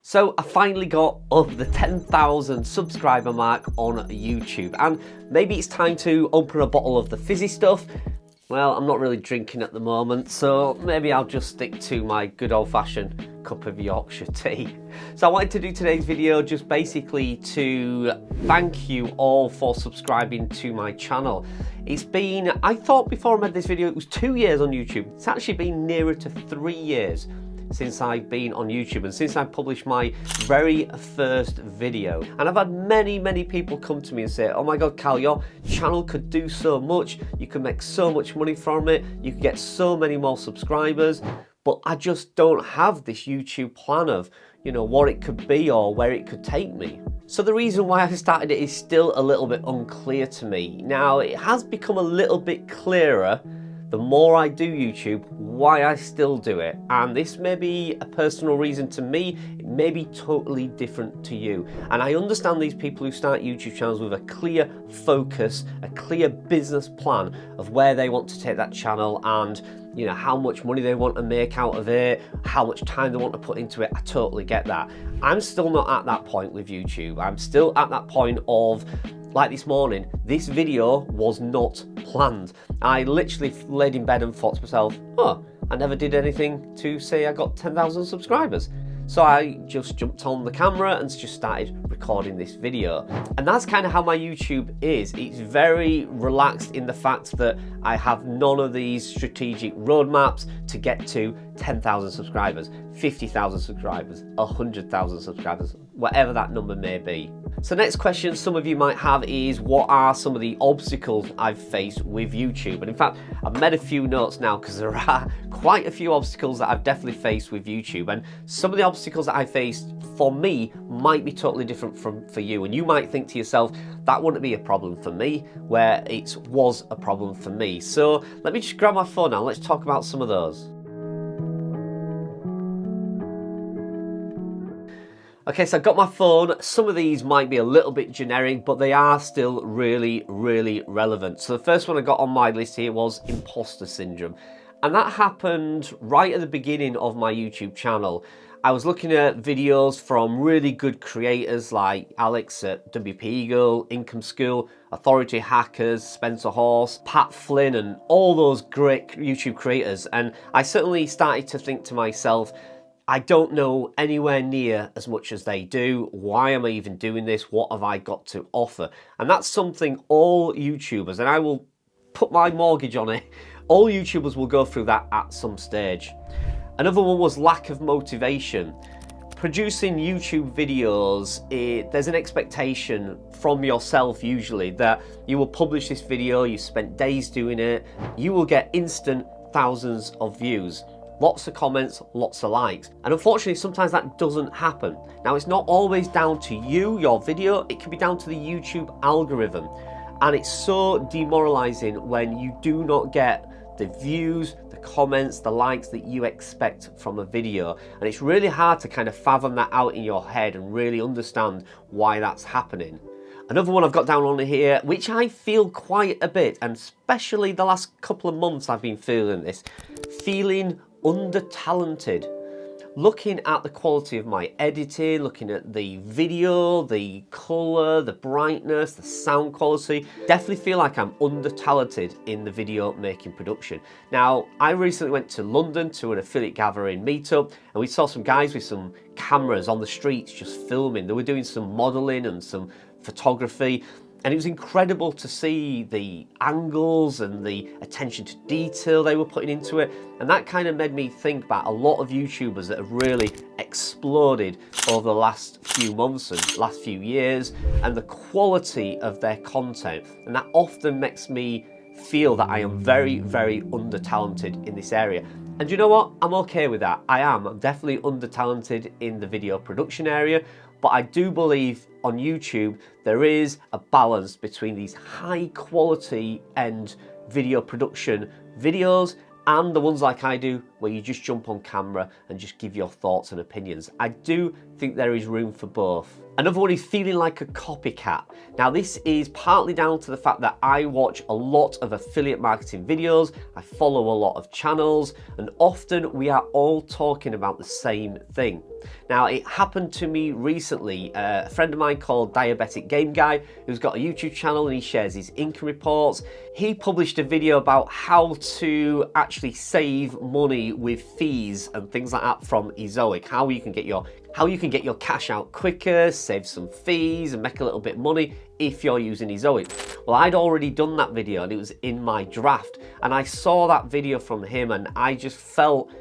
So I finally got over the 10,000 subscriber mark on YouTube, and maybe it's time to open a bottle of the fizzy stuff. Well, I'm not really drinking at the moment, so maybe I'll just stick to my good old-fashioned cup of Yorkshire tea. So I wanted to do today's video just basically to thank you all for subscribing to my channel. It's been, I thought before I made this video, it was 2 years on YouTube. It's actually been nearer to 3 years since I've been on YouTube and since I published my very first video. And I've had many people come to me and say, oh my God, Cal, your channel could do so much. You could make so much money from it. You could get so many more subscribers. But I just don't have this YouTube plan of, you know, what it could be or where it could take me. So the reason why I started it is still a little bit unclear to me. Now, it has become a little bit clearer the more I do YouTube, why I still do it. And this may be a personal reason to me, it may be totally different to you. And I understand these people who start YouTube channels with a clear focus, a clear business plan of where they want to take that channel and, you know, how much money they want to make out of it, how much time they want to put into it. I totally get that. I'm still not at that point with YouTube. I'm still at that point of, like this morning, this video was not planned. I literally laid in bed and thought to myself, oh, I never did anything to say I got 10,000 subscribers. So I just jumped on the camera and just started recording this video. And that's kind of how my YouTube is. It's very relaxed in the fact that I have none of these strategic roadmaps to get to 10,000 subscribers, 50,000 subscribers, 100,000 subscribers, whatever that number may be. So next question some of you might have is, what are some of the obstacles I've faced with YouTube? And in fact, I've made a few notes now because there are quite a few obstacles that I've definitely faced with YouTube. And some of the obstacles that I faced for me might be totally different for you. And you might think to yourself, that wouldn't be a problem for me, where it was a problem for me. So let me just grab my phone now. Let's talk about some of those. Okay, so I've got my phone. Some of these might be a little bit generic, but they are still really relevant. So the first one I got on my list here was Imposter Syndrome. And that happened right at the beginning of my YouTube channel. I was looking at videos from really good creators like Alex at WP Eagle, Income School, Authority Hackers, Spencer Horse, Pat Flynn, and all those great YouTube creators. And I certainly started to think to myself, I don't know anywhere near as much as they do. Why am I even doing this? What have I got to offer? And that's something all YouTubers, and I will put my mortgage on it, all YouTubers will go through that at some stage. Another one was lack of motivation. Producing YouTube videos, there's an expectation from yourself usually that you will publish this video, you spent days doing it, you will get instant thousands of views. Lots of comments, lots of likes. And unfortunately, sometimes that doesn't happen. Now, it's not always down to you, your video, it can be down to the YouTube algorithm. And it's so demoralizing when you do not get the views, the comments, the likes that you expect from a video. And it's really hard to kind of fathom that out in your head and really understand why that's happening. Another one I've got down on here, which I feel quite a bit, and especially the last couple of months I've been feeling this, feeling under-talented. Looking at the quality of my editing, looking at the video, the colour, the brightness, the sound quality, definitely feel like I'm under-talented in the video making production. Now, I recently went to London to an affiliate gathering meetup, and we saw some guys with some cameras on the streets just filming. They were doing some modelling and some photography. And it was incredible to see the angles and the attention to detail they were putting into it. And that kind of made me think about a lot of YouTubers that have really exploded over the last few months and last few years, and the quality of their content. And that often makes me feel that I am very under-talented in this area. And you know what? I'm okay with that. I'm definitely under-talented in the video production area. But I do believe on YouTube there is a balance between these high quality end video production videos and the ones like I do where you just jump on camera and just give your thoughts and opinions. I do think there is room for both. Another one is feeling like a copycat. Now this is partly down to the fact that I watch a lot of affiliate marketing videos, I follow a lot of channels, and often we are all talking about the same thing. Now it happened to me recently. A friend of mine called Diabetic Game Guy, who's got a YouTube channel and he shares his income reports. He published a video about how to actually save money with fees and things like that from Ezoic, how you can get your cash out quicker, save some fees and make a little bit of money if you're using Ezoic. Well, I'd already done that video and it was in my draft, and I saw that video from him and I just felt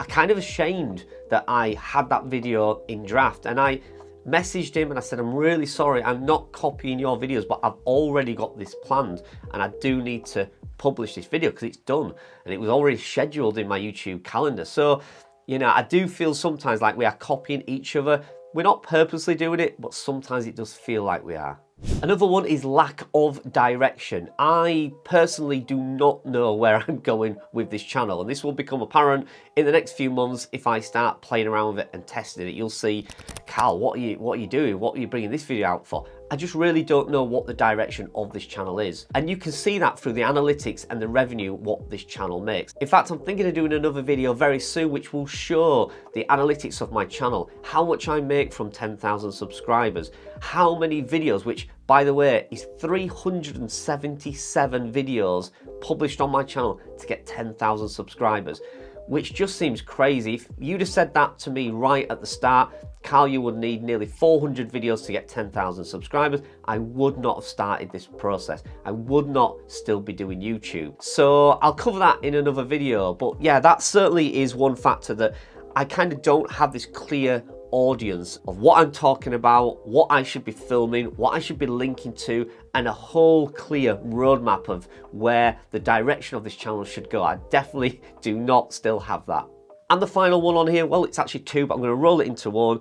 kind of ashamed that I had that video in draft, and I messaged him and I said, I'm really sorry, I'm not copying your videos, but I've already got this planned and I do need to publish this video because it's done and it was already scheduled in my YouTube calendar. So, you know, I do feel sometimes like we are copying each other. We're not purposely doing it, but sometimes it does feel like we are. Another one is lack of direction. I personally do not know where I'm going with this channel, and this will become apparent in the next few months if I start playing around with it and testing it. You'll see, Carl, what are you doing? What are you bringing this video out for? I just really don't know what the direction of this channel is. And you can see that through the analytics and the revenue, what this channel makes. In fact, I'm thinking of doing another video very soon, which will show the analytics of my channel, how much I make from 10,000 subscribers, how many videos, which by the way, is 377 videos published on my channel to get 10,000 subscribers, which just seems crazy. If you'd have said that to me right at the start, Carl, you would need nearly 400 videos to get 10,000 subscribers, I would not have started this process. I would not still be doing YouTube. So I'll cover that in another video. But yeah, that certainly is one factor, that I kind of don't have this clear audience of what I'm talking about, what I should be filming, what I should be linking to, and a whole clear roadmap of where the direction of this channel should go. I definitely do not still have that. And the final one on here, well, it's actually two, but I'm going to roll it into one.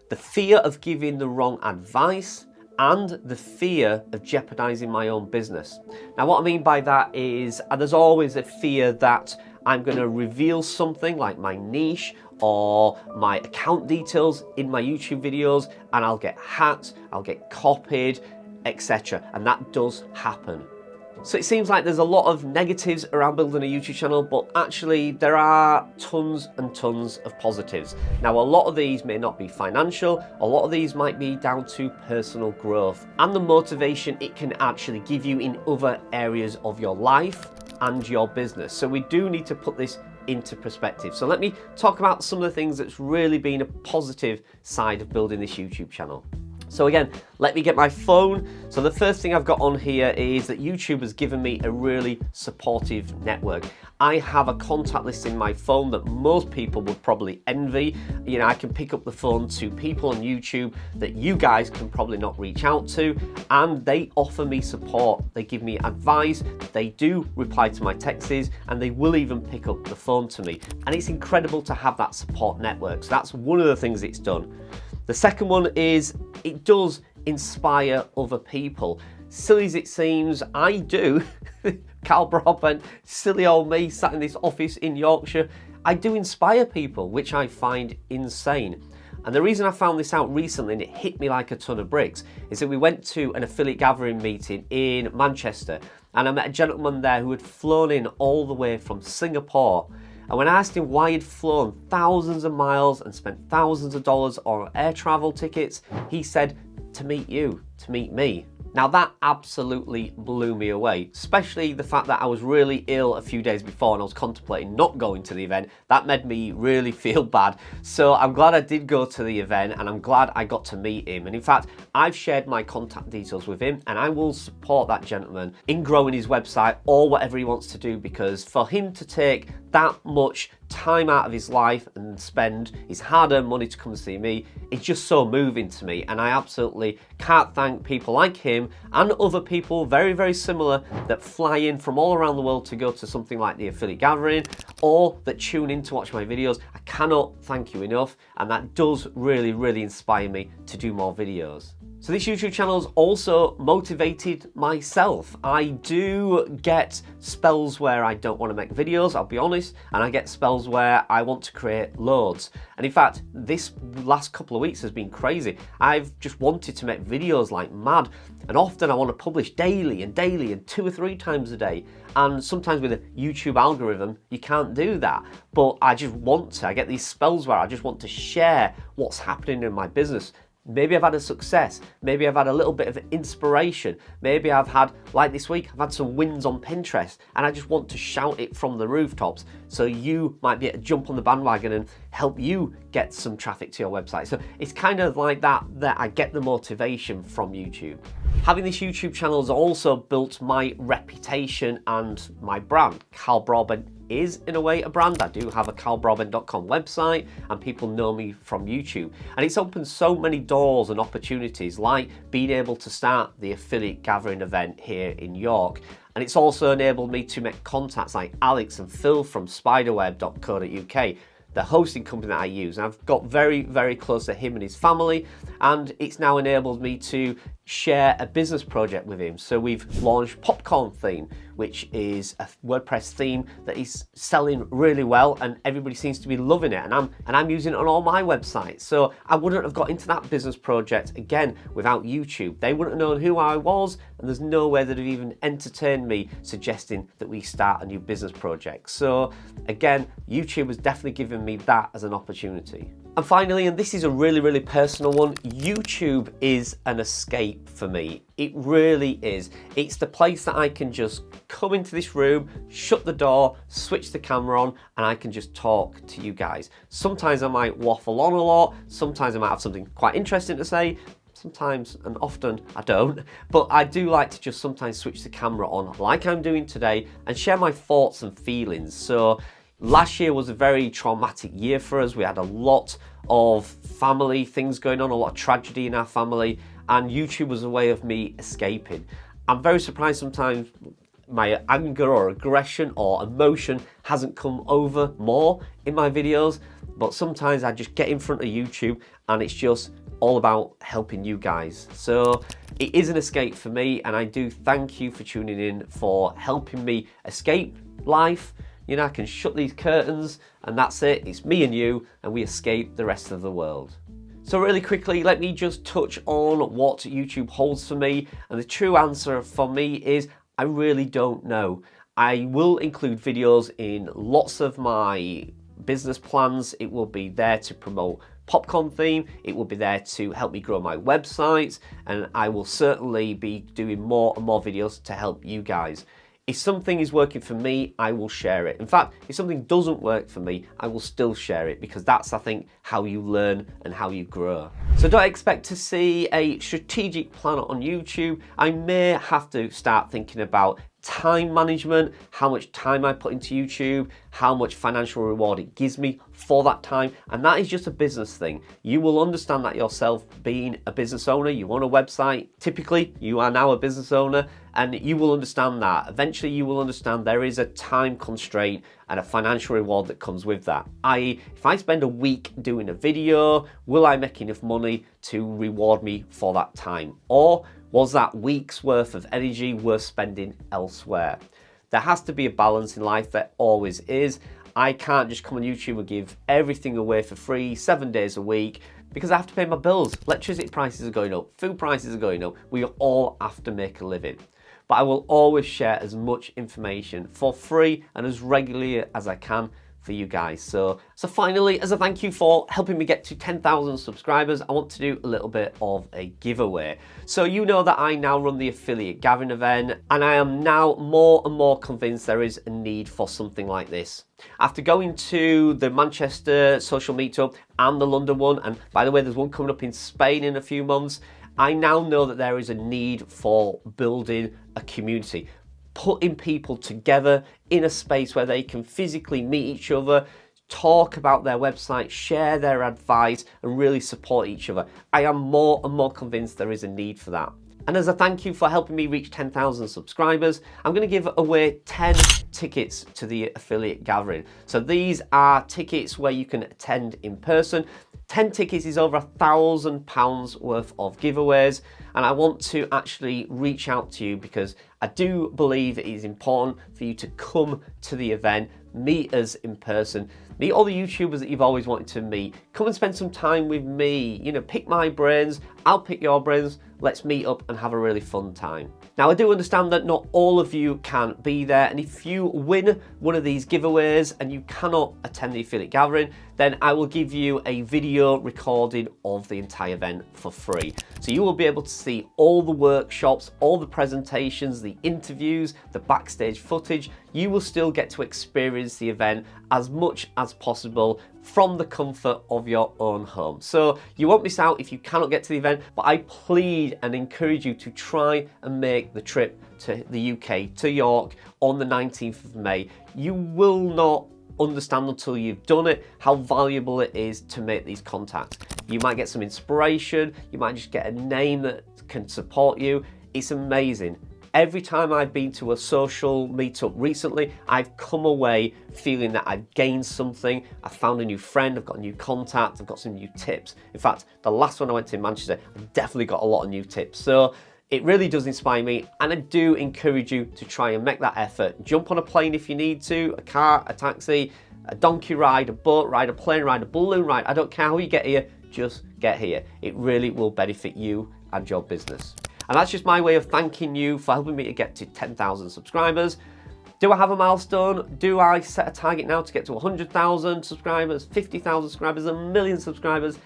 The fear of giving the wrong advice and the fear of jeopardizing my own business. Now, what I mean by that is there's always a fear that I'm going to reveal something like my niche or my account details in my YouTube videos and I'll get hacked, I'll get copied, etc. And that does happen. So it seems like there's a lot of negatives around building a YouTube channel, but actually there are tons and tons of positives. Now, a lot of these may not be financial, a lot of these might be down to personal growth and the motivation it can actually give you in other areas of your life and your business. So we do need to put this into perspective. So let me talk about some of the things that's really been a positive side of building this YouTube channel. So again, let me get my phone. So the first thing I've got on here is that YouTube has given me a really supportive network. I have a contact list in my phone that most people would probably envy. You know, I can pick up the phone to people on YouTube that you guys can probably not reach out to, and they offer me support. They give me advice, they do reply to my texts, and they will even pick up the phone to me. And it's incredible to have that support network. So that's one of the things it's done. The second one is it does inspire other people. Silly as it seems, I do. Carl Broadbent, silly old me, sat in this office in Yorkshire. I do inspire people, which I find insane. And the reason I found this out recently, and it hit me like a ton of bricks, is that we went to an affiliate gathering meeting in Manchester, and I met a gentleman there who had flown in all the way from Singapore. And when I asked him why he'd flown thousands of miles and spent thousands of dollars on air travel tickets, he said, to meet you, to meet me. Now that absolutely blew me away, especially the fact that I was really ill a few days before and I was contemplating not going to the event. That made me really feel bad. So I'm glad I did go to the event and I'm glad I got to meet him. And in fact, I've shared my contact details with him and I will support that gentleman in growing his website or whatever he wants to do, because for him to take that much time out of his life and spend his hard-earned money to come and see me, it's just so moving to me, and I absolutely can't thank people like him and other people very, very similar that fly in from all around the world to go to something like the affiliate gathering or that tune in to watch my videos. I cannot thank you enough, and that does really, really inspire me to do more videos. So this YouTube channel has also motivated myself. I do get spells where I don't want to make videos, I'll be honest. choice, and I get spells where I want to create loads. And in fact, this last couple of weeks has been crazy. I've just wanted to make videos like mad, and often I want to publish daily and 2 or 3 times a day. And sometimes with a YouTube algorithm, you can't do that. But I just want to. I get these spells where I just want to share what's happening in my business. Maybe I've had a success, maybe I've had a little bit of inspiration, maybe I've had, like this week, I've had some wins on Pinterest, and I just want to shout it from the rooftops so you might be able to jump on the bandwagon and help you get some traffic to your website. So it's kind of like that I get the motivation from YouTube. Having this YouTube channel has also built my reputation and my brand. Carl Broadbent is in a way a brand. I do have a carlbroadbent.com website and people know me from YouTube. And it's opened so many doors and opportunities, like being able to start the affiliate gathering event here in York. And it's also enabled me to make contacts like Alex and Phil from spiderweb.co.uk, the hosting company that I use. And I've got very, very close to him and his family, and it's now enabled me to share a business project with him. So we've launched Popcorn Theme, which is a WordPress theme that is selling really well, and everybody seems to be loving it, and I'm using it on all my websites. So I wouldn't have got into that business project again without YouTube. They wouldn't have known who I was, and there's no way that have even entertained me suggesting that we start a new business project. So again, YouTube has definitely given me that as an opportunity. And finally, and this is a really, really personal one, YouTube is an escape for me. It really is. It's the place that I can just come into this room, shut the door, switch the camera on, and I can just talk to you guys. Sometimes I might waffle on a lot, sometimes I might have something quite interesting to say, sometimes and often I don't, but I do like to just sometimes switch the camera on like I'm doing today and share my thoughts and feelings. So last year was a very traumatic year for us. We had a lot of family things going on, a lot of tragedy in our family, and YouTube was a way of me escaping. I'm very surprised sometimes my anger or aggression or emotion hasn't come over more in my videos, but sometimes I just get in front of YouTube and it's just all about helping you guys. So it is an escape for me, and I do thank you for tuning in, for helping me escape life. You know, I can shut these curtains and that's it. It's me and you, and we escape the rest of the world. So really quickly, let me just touch on what YouTube holds for me. And the true answer for me is I really don't know. I will include videos in lots of my business plans. It will be there to promote Popcorn Theme. It will be there to help me grow my website. And I will certainly be doing more and more videos to help you guys. If something is working for me, I will share it. In fact, if something doesn't work for me, I will still share it, because that's, I think, how you learn and how you grow. So don't expect to see a strategic plan on YouTube. I may have to start thinking about time management, how much time I put into YouTube, how much financial reward it gives me for that time. And that is just a business thing. You will understand that yourself, being a business owner. You own a website. Typically, you are now a business owner, and you will understand that. Eventually, you will understand there is a time constraint and a financial reward that comes with that. i.e., if I spend a week doing a video, will I make enough money to reward me for that time? Or was that week's worth of energy worth spending elsewhere? There has to be a balance in life. There always is. I can't just come on YouTube and give everything away for free 7 days a week, because I have to pay my bills. Electricity prices are going up, food prices are going up. We all have to make a living. But I will always share as much information for free and as regularly as I can for you guys. So finally, as a thank you for helping me get to 10,000 subscribers, I want to do a little bit of a giveaway. So you know that I now run the affiliate gathering event, and I am now more and more convinced there is a need for something like this. After going to the Manchester social meetup and the London one, and by the way, there's one coming up in Spain in a few months, I now know that there is a need for building a community, putting people together in a space where they can physically meet each other, talk about their website, share their advice, and really support each other. I am more and more convinced there is a need for that. And as a thank you for helping me reach 10,000 subscribers, I'm going to give away 10 tickets to the affiliate gathering. So these are tickets where you can attend in person. 10 tickets is over £1,000 worth of giveaways, and I want to actually reach out to you because I do believe it is important for you to come to the event, meet us in person. Meet all the YouTubers that you've always wanted to meet. Come and spend some time with me. You know, pick my brains, I'll pick your brains. Let's meet up and have a really fun time. Now, I do understand that not all of you can be there, and if you win one of these giveaways and you cannot attend the affiliate gathering, then I will give you a video recording of the entire event for free. So you will be able to see all the workshops, all the presentations, the interviews, the backstage footage. You will still get to experience the event as much as possible from the comfort of your own home. So you won't miss out if you cannot get to the event, but I plead and encourage you to try and make the trip to the UK, to York on the 19th of May. You will not understand until you've done it how valuable it is to make these contacts. You might get some inspiration, you might just get a name that can support you. It's amazing. Every time I've been to a social meetup recently, I've come away feeling that I've gained something, I've found a new friend, I've got a new contact, I've got some new tips. In fact, the last one I went to in Manchester, I definitely got a lot of new tips. So it really does inspire me, and I do encourage you to try and make that effort. Jump on a plane if you need to, a car, a taxi, a donkey ride, a boat ride, a plane ride, a balloon ride. I don't care how you get here, just get here. It really will benefit you and your business. And that's just my way of thanking you for helping me to get to 10,000 subscribers. Do I have a milestone? Do I set a target now to get to 100,000 subscribers, 50,000 subscribers, a million subscribers?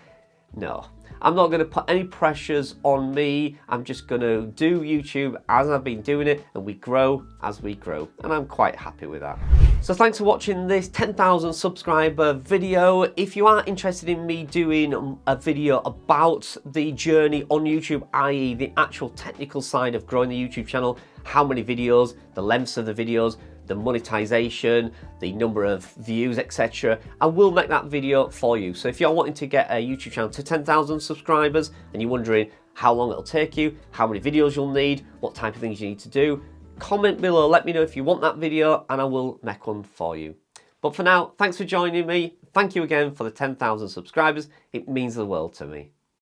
No, I'm not going to put any pressures on me. I'm just going to do YouTube as I've been doing it, and we grow as we grow. And I'm quite happy with that. So thanks for watching this 10,000 subscriber video. If you are interested in me doing a video about the journey on YouTube, i.e. the actual technical side of growing the YouTube channel, how many videos, the lengths of the videos, the monetization, the number of views, etc. I will make that video for you. So if you're wanting to get a YouTube channel to 10,000 subscribers and you're wondering how long it'll take you, how many videos you'll need, what type of things you need to do, comment below, let me know if you want that video and I will make one for you. But for now, thanks for joining me. Thank you again for the 10,000 subscribers. It means the world to me.